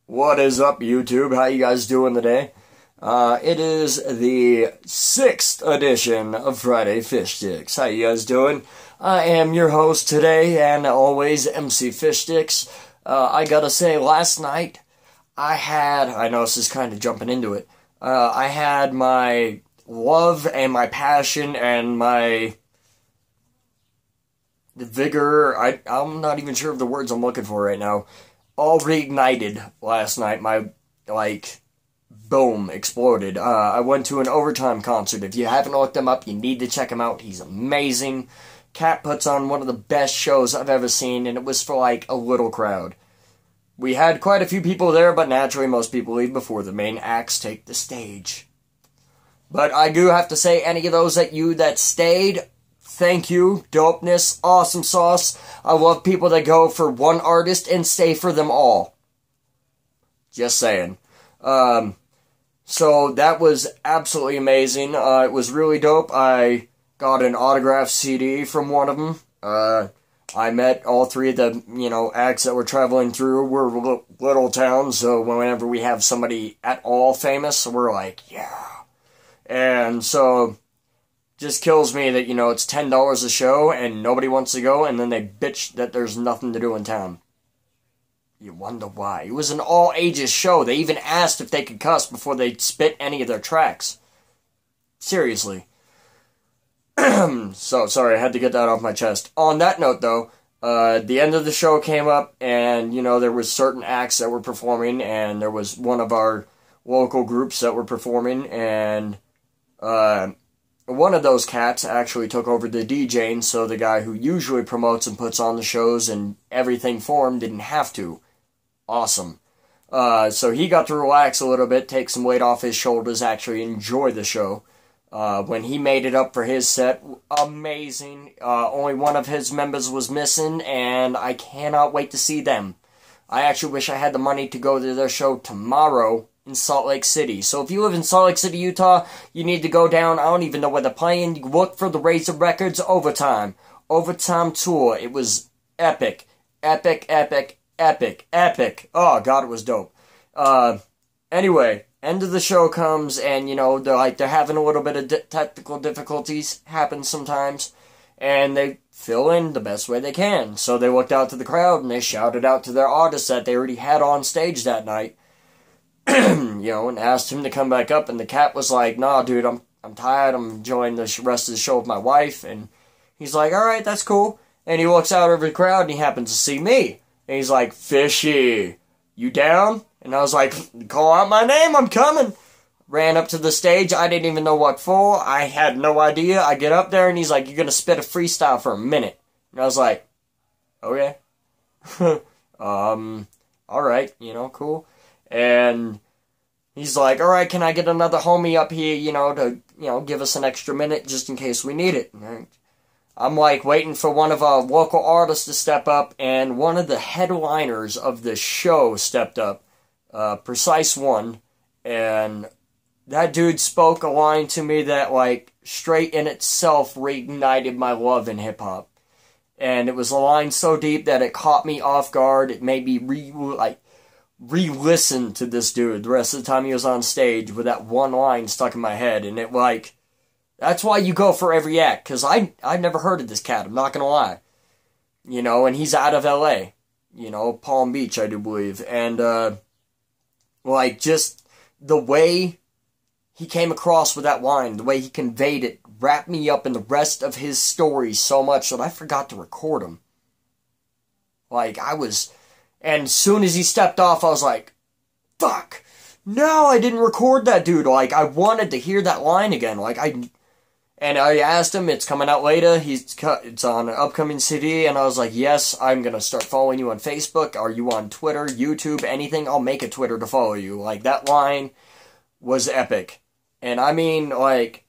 What is up, YouTube? How you guys doing today? It is the 6th edition of Friday Fish Sticks. How you guys doing? I am your host today, and always, MC Fish Sticks. I gotta say, last night, I know this is kind of jumping into it, I had my love and my passion and my vigor, I'm not even sure of the words I'm looking for right now, all reignited last night. My, boom, exploded. I went to an Overtime concert. If you haven't looked him up, you need to check him out. He's amazing. Cat puts on one of the best shows I've ever seen, and it was for, a little crowd. We had quite a few people there, but naturally most people leave before the main acts take the stage. But I do have to say, any of those that stayed, thank you. Dopeness. Awesome sauce. I love people that go for one artist and stay for them all. Just saying. So that was absolutely amazing. It was really dope. I got an autographed CD from one of them. I met all three of the, acts that were traveling through. We're little towns, so whenever we have somebody at all famous, we're like, yeah. And so just kills me that, it's $10 a show and nobody wants to go, and then they bitch that there's nothing to do in town. You wonder why. It was an all-ages show. They even asked if they could cuss before they spit any of their tracks. Seriously. So, sorry, I had to get that off my chest. On that note, though, the end of the show came up, and, there was certain acts that were performing, and there was one of our local groups that were performing, and, one of those cats actually took over the DJing, so the guy who usually promotes and puts on the shows and everything for him didn't have to. Awesome. So he got to relax a little bit, take some weight off his shoulders, actually enjoy the show. When he made it up for his set, amazing. Only one of his members was missing, and I cannot wait to see them. I actually wish I had the money to go to their show tomorrow in Salt Lake City. So if you live in Salt Lake City, Utah, you need to go down. I don't even know where they're playing. You look for the Razor Records Overtime tour. It was epic. Epic. Oh, God, it was dope. Anyway, end of the show comes, and, they're having a little bit of technical difficulties. Happens sometimes. And they fill in the best way they can. So they looked out to the crowd, and they shouted out to their artists that they already had on stage that night. And asked him to come back up, and the cat was like, nah, dude, I'm tired, I'm enjoying the rest of the show with my wife, and he's like, alright, that's cool, and he looks out over the crowd, and he happens to see me, and he's like, Fishy, you down? And I was like, call out my name, I'm coming. Ran up to the stage, I didn't even know what for, I had no idea. I get up there, and he's like, you're gonna spit a freestyle for a minute. And I was like, okay. Alright, cool. And he's like, alright, can I get another homie up here, to, give us an extra minute just in case we need it. And I'm like waiting for one of our local artists to step up, and one of the headliners of the show stepped up, Precise One, and that dude spoke a line to me that, straight in itself reignited my love in hip-hop. And it was a line so deep that it caught me off guard. It made me re-listen to this dude the rest of the time he was on stage with that one line stuck in my head, and it that's why you go for every act, because I've never heard of this cat, I'm not gonna lie, and he's out of LA, Palm Beach, I do believe, and just the way he came across with that line, the way he conveyed it, wrapped me up in the rest of his story so much that I forgot to record him. And as soon as he stepped off, I was like, fuck, no, I didn't record that dude. I wanted to hear that line again. And I asked him, it's coming out later, it's on an upcoming CD, and I was like, yes, I'm gonna start following you on Facebook. Are you on Twitter, YouTube, anything? I'll make a Twitter to follow you. That line was epic. And I mean, I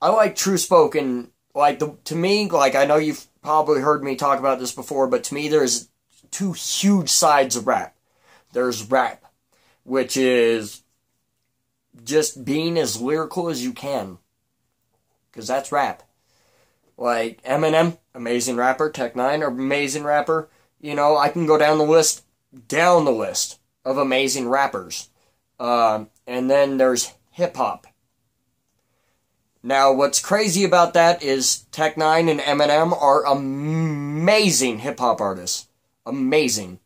like true spoken, to me, I know you've probably heard me talk about this before, but to me, there's two huge sides of rap. There's rap, which is just being as lyrical as you can, because that's rap. Eminem, amazing rapper. Tech Nine, amazing rapper. I can go down the list. of amazing rappers. And then there's hip-hop. Now, what's crazy about that is Tech9 and Eminem are amazing hip-hop artists. Amazing.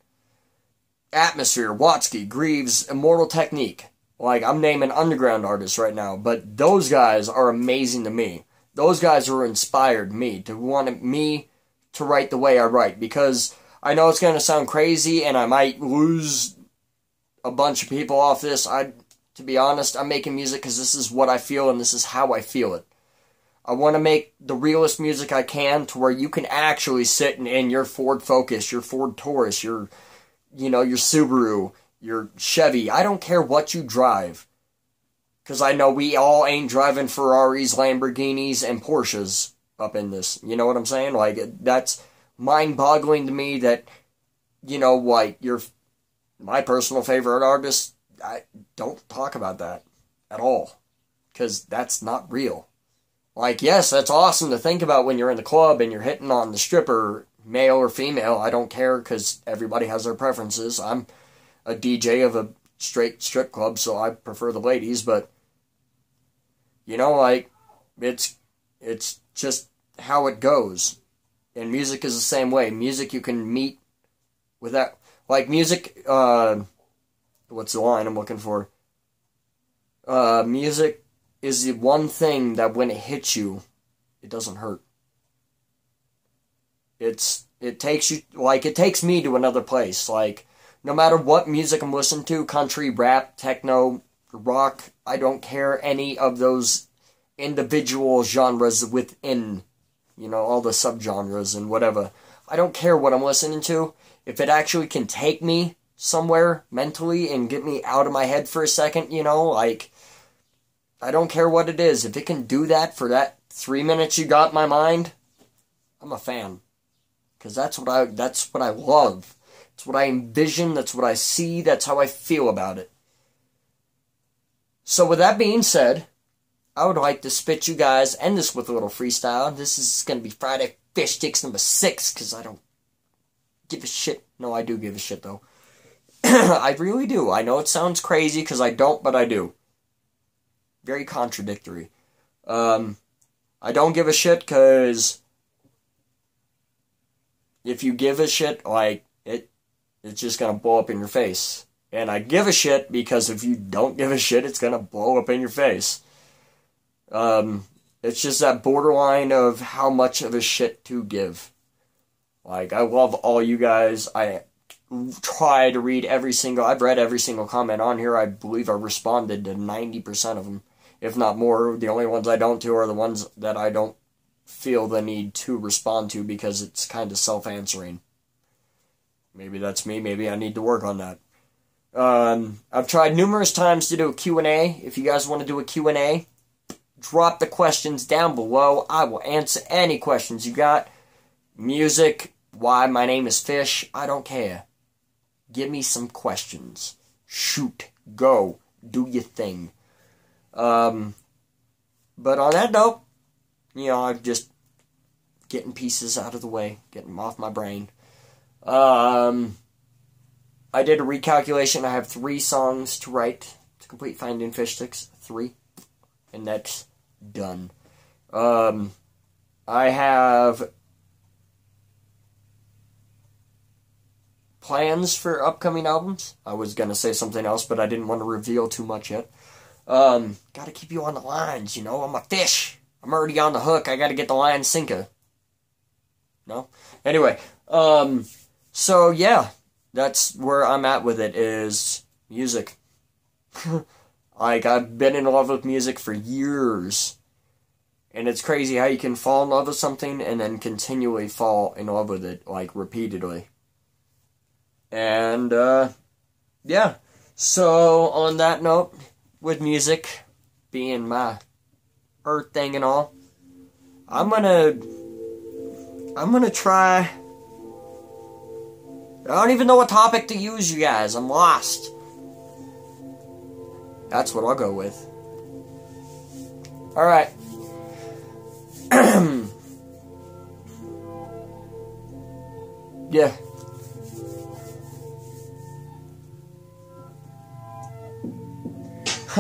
Atmosphere, Watsky, Greaves, Immortal Technique. Like, I'm naming underground artists right now, but those guys are amazing to me. Those guys are inspired me to want me to write the way I write, because I know it's going to sound crazy and I might lose a bunch of people off this. To be honest, I'm making music because this is what I feel and this is how I feel it. I want to make the realest music I can to where you can actually sit in your Ford Focus, your Ford Taurus, your Subaru, your Chevy. I don't care what you drive. Because I know we all ain't driving Ferraris, Lamborghinis, and Porsches up in this. You know what I'm saying? Like, that's mind-boggling to me that, like, you're my personal favorite artist. I don't talk about that at all. Because that's not real. Like, yes, that's awesome to think about when you're in the club and you're hitting on the stripper, male or female. I don't care because everybody has their preferences. I'm a DJ of a straight strip club, so I prefer the ladies, but like, it's just how it goes. And music is the same way. Music you can meet without, like, music, what's the line I'm looking for? Music is the one thing that when it hits you, it doesn't hurt. It takes me to another place. Like, no matter what music I'm listening to, country, rap, techno, rock, I don't care any of those individual genres within, all the subgenres and whatever. I don't care what I'm listening to. If it actually can take me somewhere mentally and get me out of my head for a second, like, I don't care what it is. If it can do that for that 3 minutes you got in my mind, I'm a fan. Because that's what I love. It's what I envision, that's what I see, that's how I feel about it. So with that being said, I would like to spit you guys, end this with a little freestyle. This is going to be Friday Fish Sticks number 6, because I don't give a shit. No, I do give a shit, though. I really do. I know it sounds crazy, because I don't, but I do. Very contradictory. I don't give a shit, because if you give a shit, like, it's just going to blow up in your face. And I give a shit because if you don't give a shit, it's going to blow up in your face. It's just that borderline of how much of a shit to give. Like, I love all you guys. I try to read I've read every single comment on here. I believe I responded to 90% of them, if not more. The only ones I don't do are the ones that I don't feel the need to respond to because it's kind of self-answering. Maybe that's me. Maybe I need to work on that. I've tried numerous times to do a Q&A. If you guys want to do a Q&A, drop the questions down below. I will answer any questions you got. Music, why my name is Fish, I don't care. Give me some questions. Shoot. Go. Do your thing. But on that note, I'm just getting pieces out of the way, getting them off my brain. I did a recalculation. I have 3 songs to write to complete Finding Fish Sticks. 3. And that's done. I have plans for upcoming albums. I was going to say something else, but I didn't want to reveal too much yet. Gotta keep you on the lines, I'm a fish. I'm already on the hook. I gotta get the line sinker. No? Anyway, so yeah, that's where I'm at with it, is music. Like, I've been in love with music for years. And it's crazy how you can fall in love with something and then continually fall in love with it, like, repeatedly. And, yeah. So, on that note, with music being my earth thing and all, I'm gonna try. I don't even know what topic to use, you guys. I'm lost. That's what I'll go with. Alright. Yeah.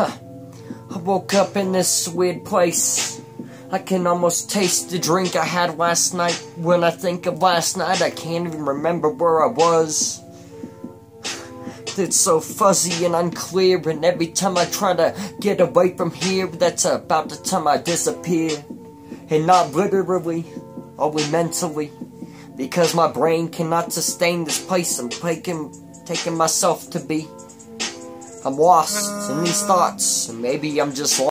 I woke up in this weird place. I can almost taste the drink I had last night. When I think of last night, I can't even remember where I was. It's so fuzzy and unclear, and every time I try to get away from here, that's about the time I disappear. And not literally, only mentally, because my brain cannot sustain this place I'm taking myself to be. I'm lost in these thoughts, and maybe I'm just lost.